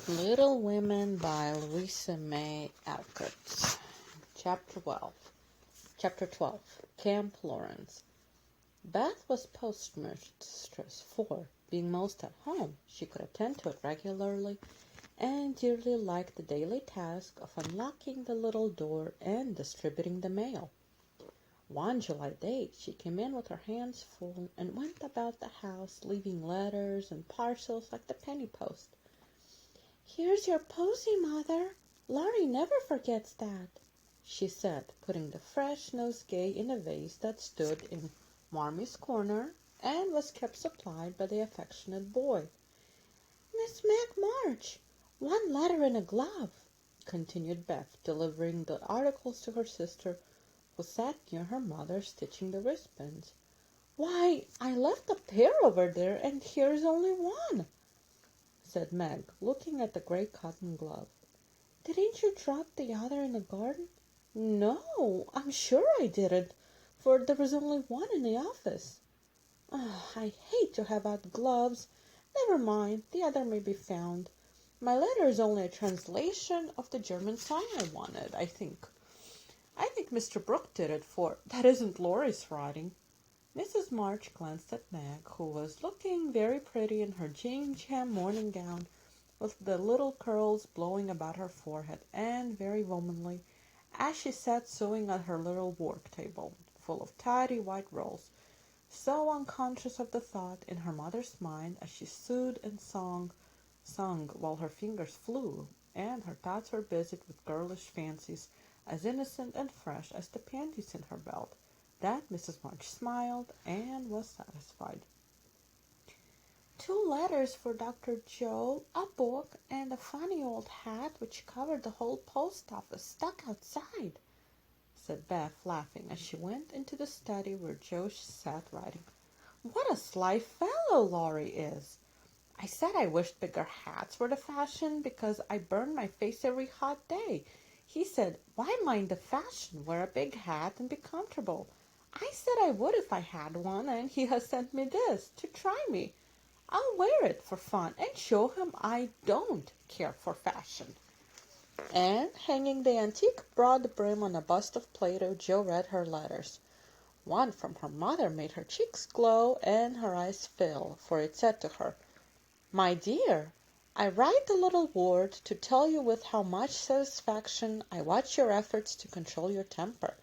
Little Women by Louisa May Alcott. Chapter 12. Camp Lawrence. Beth was postmistress, for, being most at home, she could attend to it regularly, and dearly liked the daily task of unlocking the little door and distributing the mail. One July day she came in with her hands full and went about the house, leaving letters and parcels like the penny post. "Here's your posy, Mother. Laurie never forgets that," she said, putting the fresh nosegay in a vase that stood in Marmy's corner and was kept supplied by the affectionate boy. "Miss Meg March, one letter in a glove," continued Beth, delivering the articles to her sister, who sat near her mother stitching the wristbands. "Why, I left a pair over there, and here's only one," said Meg, looking at the gray cotton glove. "Didn't you drop the other in the garden?" "No, I'm sure I didn't, for there was only one in the office." "Oh, I hate to have out gloves. Never mind, the other may be found. My letter is only a translation of the German song I wanted, I think. I think Mr. Brooke did it, for that isn't Laurie's writing." Mrs. March glanced at Meg, who was looking very pretty in her gingham morning gown, with the little curls blowing about her forehead, and very womanly, as she sat sewing at her little work-table, full of tidy white rolls, so unconscious of the thought in her mother's mind as she sewed and sung while her fingers flew, and her thoughts were busied with girlish fancies as innocent and fresh as the panties in her belt, that Mrs. March smiled and was satisfied. "2 letters for Dr. Joe, a book, and a funny old hat which covered the whole post office, stuck outside," said Beth, laughing, as she went into the study where Joe sat writing. "What a sly fellow Laurie is! I said I wished bigger hats were the fashion, because I burn my face every hot day. He said, 'Why mind the fashion? Wear a big hat and be comfortable.' I said I would if I had one, and he has sent me this, to try me. I'll wear it for fun and show him I don't care for fashion." And, hanging the antique broad brim on a bust of Plato, Jo read her letters. One from her mother made her cheeks glow and her eyes fill, for it said to her, "My dear, I write the little word to tell you with how much satisfaction I watch your efforts to control your temper.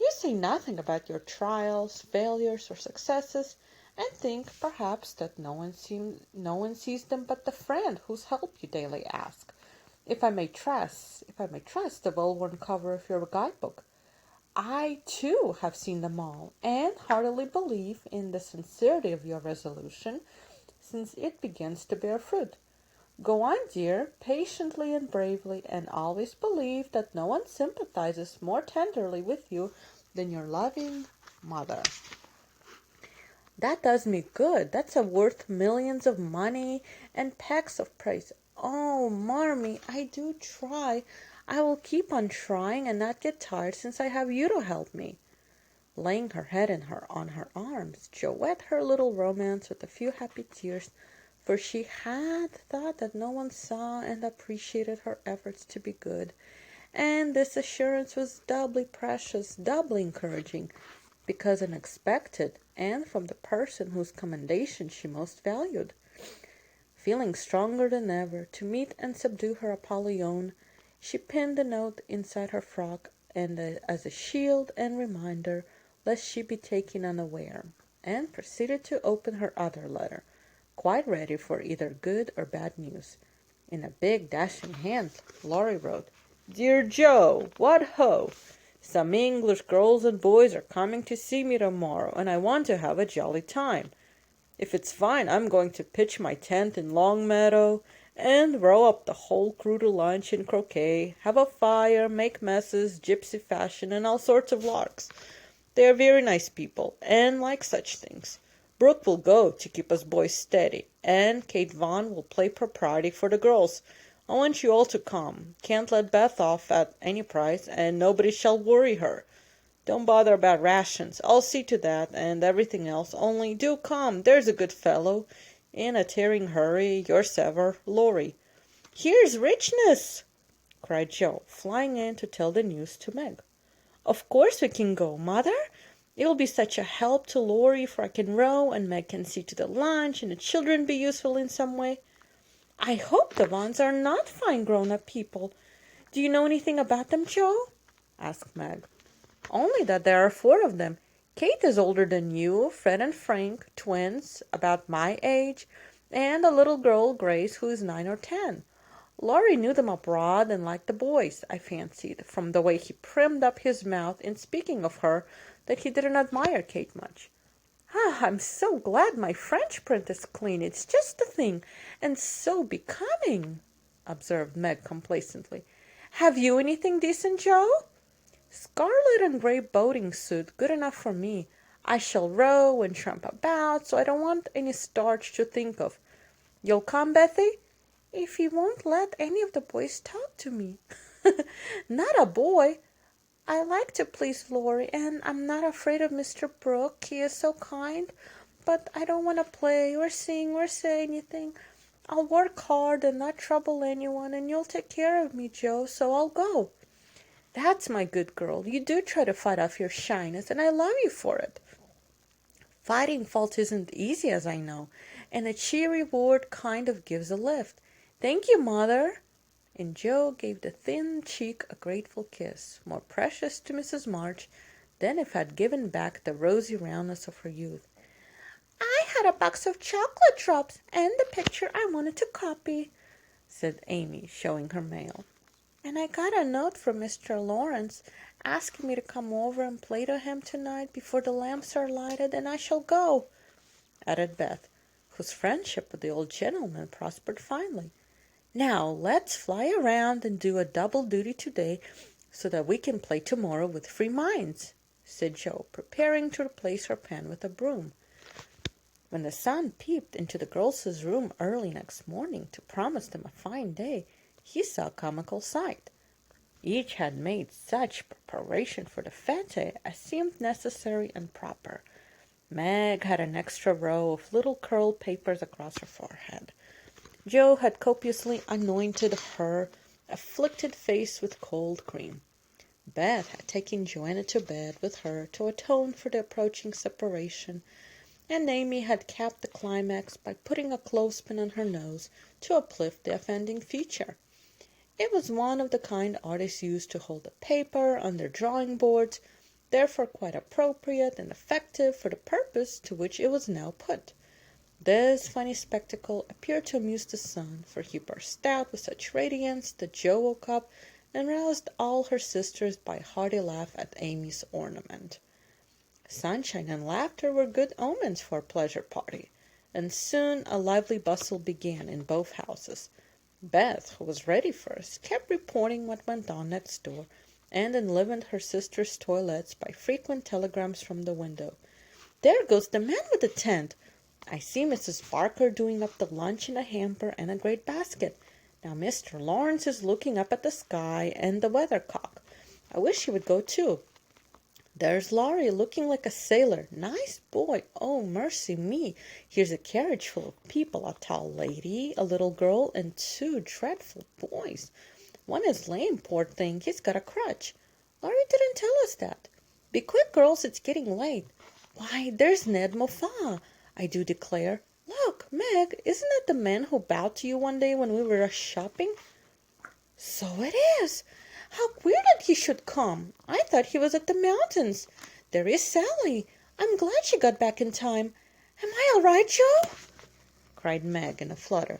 You say nothing about your trials, failures, or successes, and think, perhaps, that no one sees them but the friend whose help you daily ask. If I may trust the well-worn cover of your guidebook, I, too, have seen them all, and heartily believe in the sincerity of your resolution, since it begins to bear fruit. Go on, dear, patiently and bravely, and always believe that no one sympathizes more tenderly with you than your loving mother." "That does me good. That's worth millions of money and pecks of praise. Oh, Marmee, I do try. I will keep on trying and not get tired, since I have you to help me." Laying her head on her arms, Jo wet her little romance with a few happy tears, for she had thought that no one saw and appreciated her efforts to be good, and this assurance was doubly precious, doubly encouraging, because unexpected, and from the person whose commendation she most valued. Feeling stronger than ever to meet and subdue her Apollyon, she pinned the note inside her frock, and as a shield and reminder lest she be taken unaware, and proceeded to open her other letter, quite ready for either good or bad news. In a big, dashing hand, Laurie wrote, "Dear Joe, what ho! Some English girls and boys are coming to see me tomorrow, and I want to have a jolly time. If it's fine, I'm going to pitch my tent in Longmeadow, and row up the whole crew to lunch and croquet, have a fire, make messes, gypsy fashion, and all sorts of larks. They are very nice people, and like such things. Brooke will go to keep us boys steady, and Kate Vaughan will play propriety for the girls. I want you all to come. Can't let Beth off at any price, and nobody shall worry her. Don't bother about rations. I'll see to that, and everything else. Only do come, there's a good fellow. In a tearing hurry, yours ever, Laurie." Here's richness!" cried Joe, flying in to tell the news to Meg. "Of course we can go, Mother. It'll be such a help to Laurie if I can row, and Meg can see to the lunch, and the children be useful in some way." "I hope the Vaughns are not fine grown-up people. Do you know anything about them, Joe?" asked Meg. "Only that there are 4 of them. Kate is older than you, Fred and Frank, twins, about my age, and a little girl, Grace, who is 9 or 10. Laurie knew them abroad and liked the boys, I fancied, from the way he primmed up his mouth in speaking of her, that he didn't admire Kate much." "Ah, I'm so glad my French print is clean. It's just the thing, and so becoming," observed Meg complacently. "Have you anything decent, Joe?" "Scarlet and gray boating suit, good enough for me. I shall row and tramp about, so I don't want any starch to think of. You'll come, Bethy?" "If you won't let any of the boys talk to me." "Not a boy. I like to please Laurie, and I'm not afraid of Mr. Brooke. He is so kind. But I don't want to play or sing or say anything. I'll work hard and not trouble anyone, and you'll take care of me, Joe, so I'll go." "That's my good girl. You do try to fight off your shyness, and I love you for it." "Fighting fault isn't easy, as I know, and a cheery word kind of gives a lift. Thank you, Mother." And Joe gave the thin cheek a grateful kiss, more precious to Mrs. March than if it had given back the rosy roundness of her youth. "I had a box of chocolate drops and the picture I wanted to copy," said Amy, showing her mail. "And I got a note from Mr. Lawrence asking me to come over and play to him tonight before the lamps are lighted, and I shall go," added Beth, whose friendship with the old gentleman prospered finely. "Now let's fly around and do a double duty today so that we can play tomorrow with free minds," said Joe, preparing to replace her pen with a broom. When the sun peeped into the girls' room early next morning to promise them a fine day, he saw a comical sight. Each had made such preparation for the fete as seemed necessary and proper. Meg had an extra row of little curled papers across her forehead. Joe had copiously anointed her afflicted face with cold cream. Beth had taken Joanna to bed with her to atone for the approaching separation, and Amy had capped the climax by putting a clothespin on her nose to uplift the offending feature. It was one of the kind artists use to hold a paper on their drawing boards, therefore quite appropriate and effective for the purpose to which it was now put. This funny spectacle appeared to amuse the son, for he burst out with such radiance that Joe woke up and roused all her sisters by a hearty laugh at Amy's ornament. Sunshine and laughter were good omens for a pleasure party, and soon a lively bustle began in both houses. Beth, who was ready first, kept reporting what went on next door, and enlivened her sisters' toilets by frequent telegrams from the window. "There goes the man with the tent. I see Mrs. Barker doing up the lunch in a hamper and a great basket. Now Mr. Lawrence is looking up at the sky and the weathercock. I wish he would go too. There's Laurie looking like a sailor. Nice boy. Oh, mercy me. Here's a carriage full of people, a tall lady, a little girl, and 2 dreadful boys. One is lame, poor thing. He's got a crutch. Laurie didn't tell us that. Be quick, girls. It's getting late. Why, there's Ned Moffat. I do declare. Look, Meg, isn't that the man who bowed to you one day when we were shopping?" "So it is. How queer that he should come. I thought he was at the mountains. There is Sally. I'm glad she got back in time. Am I all right, Joe?" cried Meg in a flutter.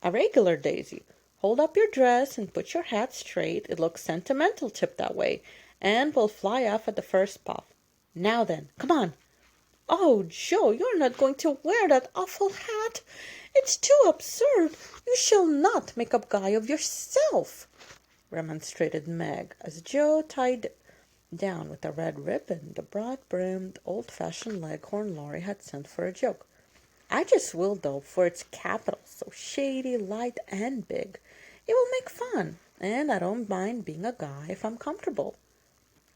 "A regular daisy. Hold up your dress and put your hat straight. It looks sentimental tipped that way, and will fly off at the first puff. Now then, come on." "Oh, Joe, you're not going to wear that awful hat. It's too absurd. You shall not make a guy of yourself," remonstrated Meg, as Joe tied down with a red ribbon the broad-brimmed, old-fashioned leghorn Laurie had sent for a joke. "I just will, though, for it's capital, so shady, light, and big. It will make fun, and I don't mind being a guy if I'm comfortable."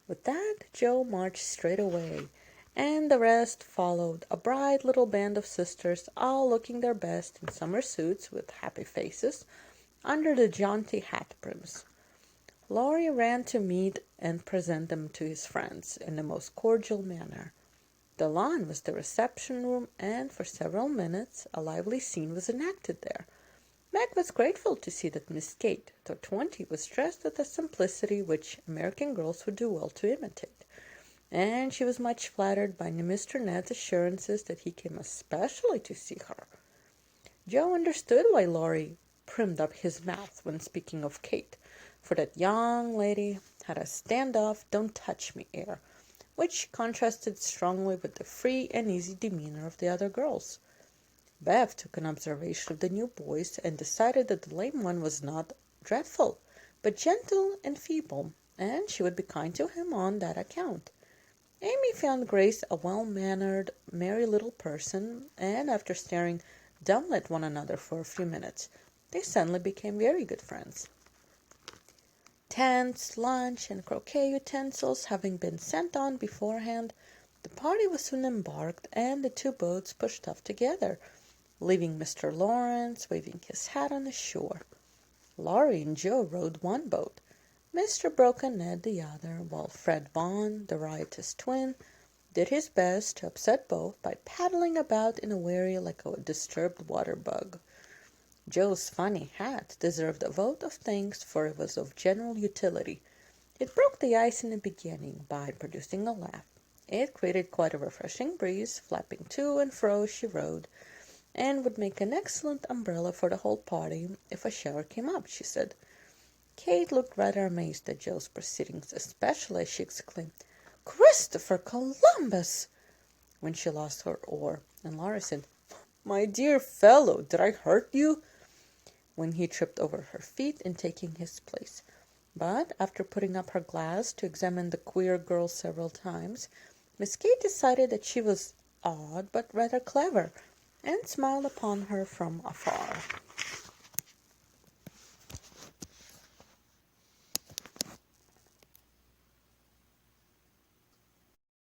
With that, Joe marched straight away, and the rest followed, a bright little band of sisters, all looking their best in summer suits with happy faces, under the jaunty hat brims. Laurie ran to meet and present them to his friends in the most cordial manner. The lawn was the reception room, and for several minutes a lively scene was enacted there. Meg was grateful to see that Miss Kate, though 20, was dressed with a simplicity which American girls would do well to imitate, and she was much flattered by Mr. Ned's assurances that he came especially to see her. Joe understood why Laurie primed up his mouth when speaking of Kate, for that young lady had a stand-off, don't-touch-me air, which contrasted strongly with the free and easy demeanor of the other girls. Beth took an observation of the new boys and decided that the lame one was not dreadful, but gentle and feeble, and she would be kind to him on that account. Amy found Grace a well-mannered, merry little person, and after staring dumbly at one another for a few minutes, they suddenly became very good friends. Tents, lunch, and croquet utensils having been sent on beforehand, the party was soon embarked, and the two boats pushed off together, leaving Mr. Lawrence waving his hat on the shore. Laurie and Joe rowed one boat, Mr. Brooke and Ned the other, while Fred Vaughn, the riotous twin, did his best to upset both by paddling about in a wherry like a disturbed water bug. Joe's funny hat deserved a vote of thanks, for it was of general utility. It broke the ice in the beginning by producing a laugh. It created quite a refreshing breeze, flapping to and fro as she rowed, and would make an excellent umbrella for the whole party if a shower came up, she said. Kate looked rather amazed at Joe's proceedings, especially as she exclaimed, "Christopher Columbus!" when she lost her oar, and Laura said, "My dear fellow, did I hurt you?" when he tripped over her feet in taking his place. But after putting up her glass to examine the queer girl several times, Miss Kate decided that she was odd but rather clever, and smiled upon her from afar.